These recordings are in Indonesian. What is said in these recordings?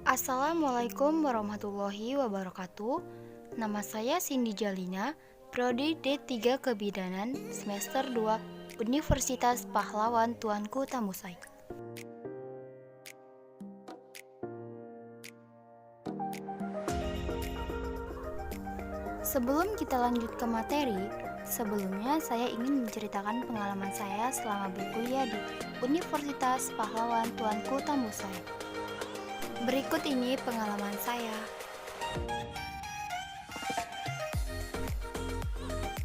Assalamualaikum warahmatullahi wabarakatuh. Nama saya Cindy Jalina, Prodi D3 Kebidanan, semester 2, Universitas Pahlawan Tuanku Tamusai. Sebelum kita lanjut ke materi, sebelumnya saya ingin menceritakan pengalaman saya selama berkuliah di Universitas Pahlawan Tuanku Tamusai. Berikut ini pengalaman saya.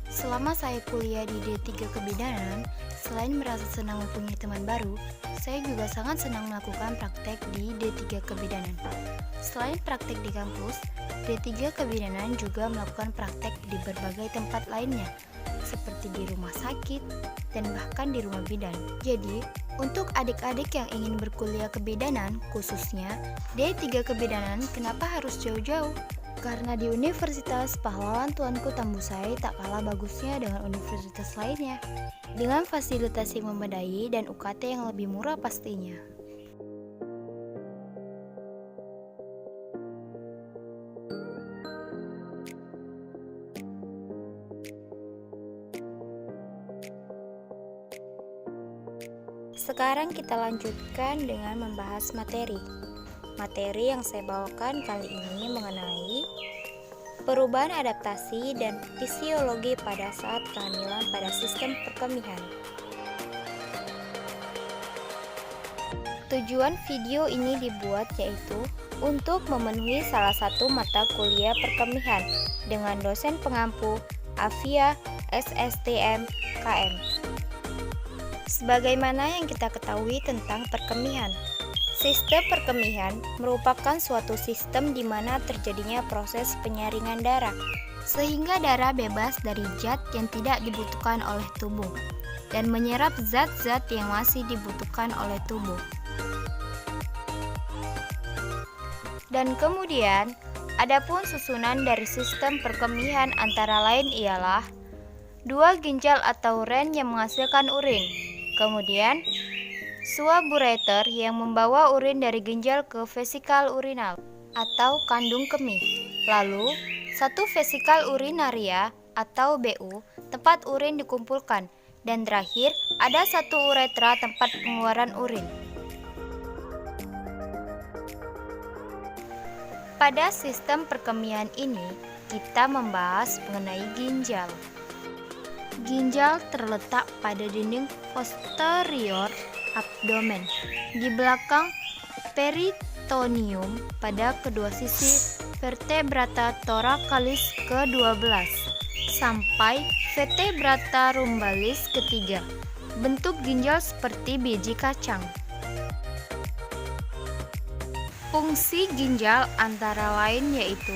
Selama saya kuliah di D3 Kebidanan, selain merasa senang mempunyai teman baru, saya juga sangat senang melakukan praktek di D3 Kebidanan. Selain praktek di kampus, D3 Kebidanan juga melakukan praktek di berbagai tempat lainnya, seperti di rumah sakit dan bahkan di rumah bidan. Jadi, untuk adik-adik yang ingin berkuliah kebidanan, khususnya D3 Kebidanan, kenapa harus jauh-jauh? Karena di Universitas Pahlawan Tuanku Tambusai tak kalah bagusnya dengan universitas lainnya, dengan fasilitas yang memadai dan UKT yang lebih murah pastinya. Sekarang kita lanjutkan dengan membahas materi. Materi yang saya bawakan kali ini mengenai perubahan adaptasi dan fisiologi pada saat kehamilan pada sistem perkemihan. Tujuan video ini dibuat yaitu untuk memenuhi salah satu mata kuliah perkemihan dengan dosen pengampu Afia SSTM KM. Sebagaimana yang kita ketahui tentang perkemihan, sistem perkemihan merupakan suatu sistem di mana terjadinya proses penyaringan darah, sehingga darah bebas dari zat yang tidak dibutuhkan oleh tubuh dan menyerap zat-zat yang masih dibutuhkan oleh tubuh. Dan kemudian, adapun susunan dari sistem perkemihan antara lain ialah dua ginjal atau ren yang menghasilkan urin. Kemudian, suap ureter yang membawa urin dari ginjal ke vesikal urinal atau kandung kemih. Lalu, satu vesikal urinaria atau BU, tempat urin dikumpulkan. Dan terakhir, ada satu uretra tempat pengeluaran urin. Pada sistem perkemihan ini, kita membahas mengenai ginjal. Ginjal terletak pada dinding posterior abdomen, di belakang peritoneum pada kedua sisi vertebrata thoracalis ke-12 sampai vertebrata lumbalis ketiga. Bentuk ginjal seperti biji kacang. Fungsi ginjal antara lain yaitu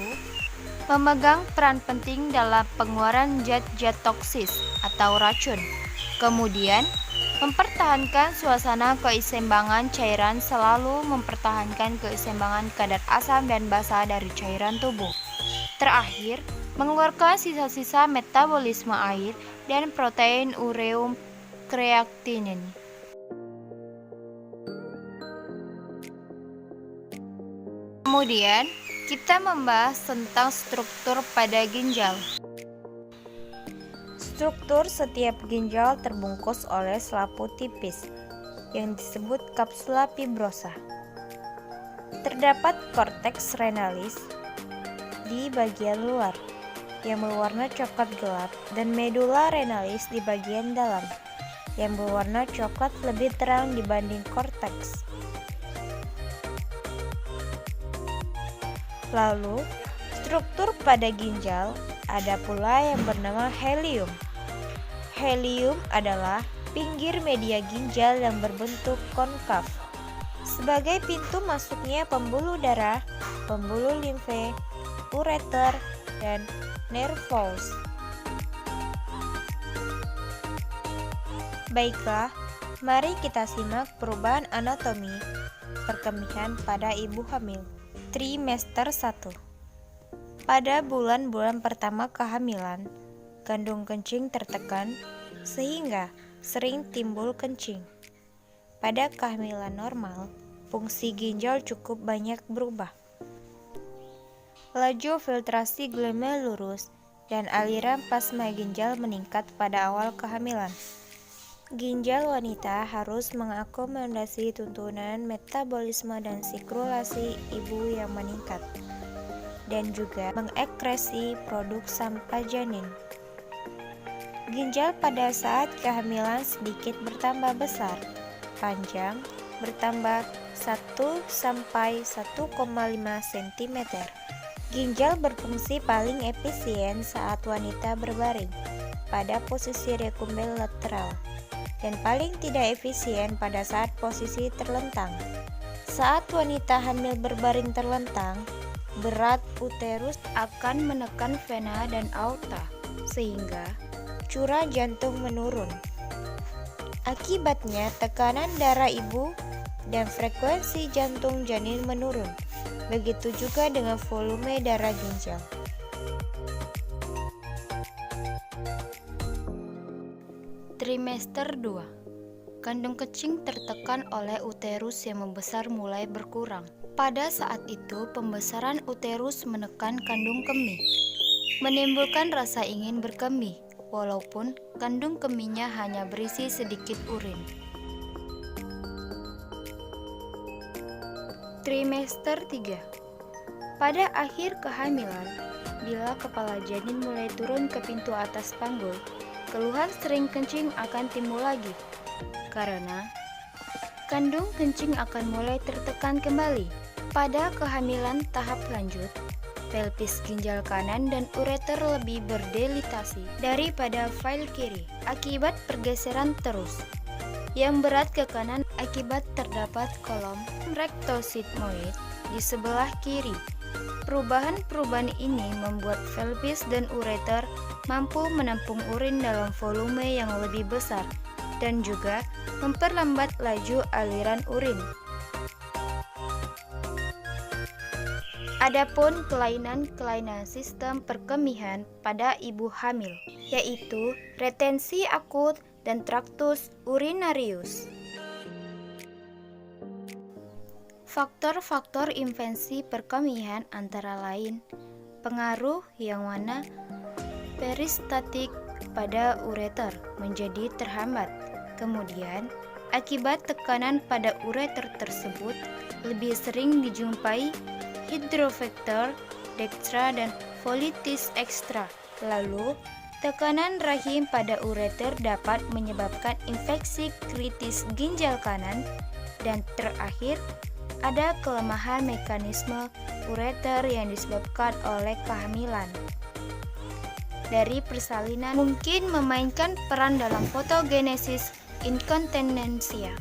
memegang peran penting dalam pengeluaran zat-zat toksis atau racun. Kemudian, mempertahankan suasana keseimbangan cairan, selalu mempertahankan keseimbangan kadar asam dan basa dari cairan tubuh. Terakhir, mengeluarkan sisa-sisa metabolisme air dan protein ureum kreatinin. Kemudian, kita membahas tentang struktur pada ginjal. Struktur setiap ginjal terbungkus oleh selaput tipis yang disebut kapsula fibrosa. Terdapat korteks renalis di bagian luar yang berwarna coklat gelap dan medula renalis di bagian dalam yang berwarna coklat lebih terang dibanding korteks. Lalu, struktur pada ginjal ada pula yang bernama helium. Helium adalah pinggir media ginjal yang berbentuk konkav sebagai pintu masuknya pembuluh darah, pembuluh limfe, ureter, dan nervous. Baiklah, mari kita simak perubahan anatomi perkemihan pada ibu hamil. Trimester 1. Pada bulan-bulan pertama kehamilan, kandung kencing tertekan sehingga sering timbul kencing. Pada kehamilan normal, fungsi ginjal cukup banyak berubah. Laju filtrasi glomerulus dan aliran plasma ginjal meningkat pada awal kehamilan. Ginjal wanita harus mengakomodasi tuntunan metabolisme dan sirkulasi ibu yang meningkat, dan juga mengekresi produk sampah janin. Ginjal pada saat kehamilan sedikit bertambah besar, panjang bertambah 1–1,5 cm. Ginjal berfungsi paling efisien saat wanita berbaring pada posisi rekumbel lateral, dan paling tidak efisien pada saat posisi terlentang. Saat wanita hamil berbaring terlentang, berat uterus akan menekan vena dan aorta, sehingga curah jantung menurun. Akibatnya, tekanan darah ibu dan frekuensi jantung janin menurun. Begitu juga dengan volume darah ginjal. Trimester 2. Kandung kecing tertekan oleh uterus yang membesar mulai berkurang. Pada saat itu, pembesaran uterus menekan kandung kemih, menimbulkan rasa ingin berkemih, walaupun kandung kemihnya hanya berisi sedikit urin. Trimester 3. Pada akhir kehamilan, bila kepala janin mulai turun ke pintu atas panggul, keluhan sering kencing akan timbul lagi, karena kandung kencing akan mulai tertekan kembali. Pada kehamilan tahap lanjut, pelvis ginjal kanan dan ureter lebih berdilitasi daripada file kiri akibat pergeseran terus yang berat ke kanan akibat terdapat kolom rektosigmoid di sebelah kiri. Perubahan-perubahan ini membuat pelvis dan ureter mampu menampung urin dalam volume yang lebih besar dan juga memperlambat laju aliran urin. Adapun kelainan-kelainan sistem perkemihan pada ibu hamil, yaitu retensi akut dan traktus urinarius. Faktor-faktor invensi perkemihan antara lain pengaruh yang mana peristatik pada ureter menjadi terhambat. Kemudian, akibat tekanan pada ureter tersebut lebih sering dijumpai hidrofektor, dextra, dan folitis ekstra. Lalu, tekanan rahim pada ureter dapat menyebabkan infeksi kritis ginjal kanan, dan terakhir, ada kelemahan mekanisme ureter yang disebabkan oleh kehamilan. Dari persalinan mungkin memainkan peran dalam fotogenesis inkontinensia.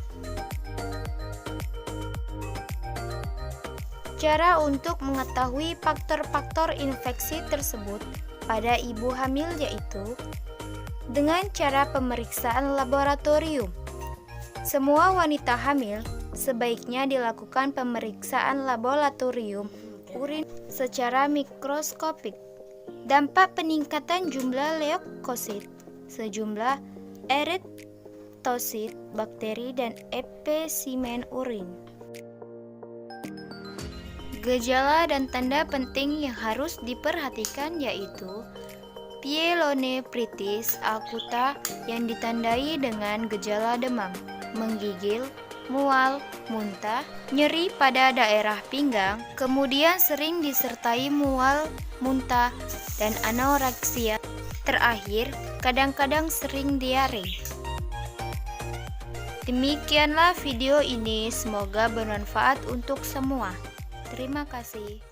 Cara untuk mengetahui faktor-faktor infeksi tersebut pada ibu hamil yaitu dengan cara pemeriksaan laboratorium. Semua wanita hamil sebaiknya dilakukan pemeriksaan laboratorium urin secara mikroskopik. Dampak peningkatan jumlah leukosit, sejumlah eritosit, bakteri, dan epesimen urin. Gejala dan tanda penting yang harus diperhatikan yaitu pyelonefritis akuta yang ditandai dengan gejala demam, menggigil, mual, muntah, nyeri pada daerah pinggang, kemudian sering disertai mual, muntah, dan anoreksia. Terakhir, kadang-kadang sering diare. Demikianlah video ini, semoga bermanfaat untuk semua. Terima kasih.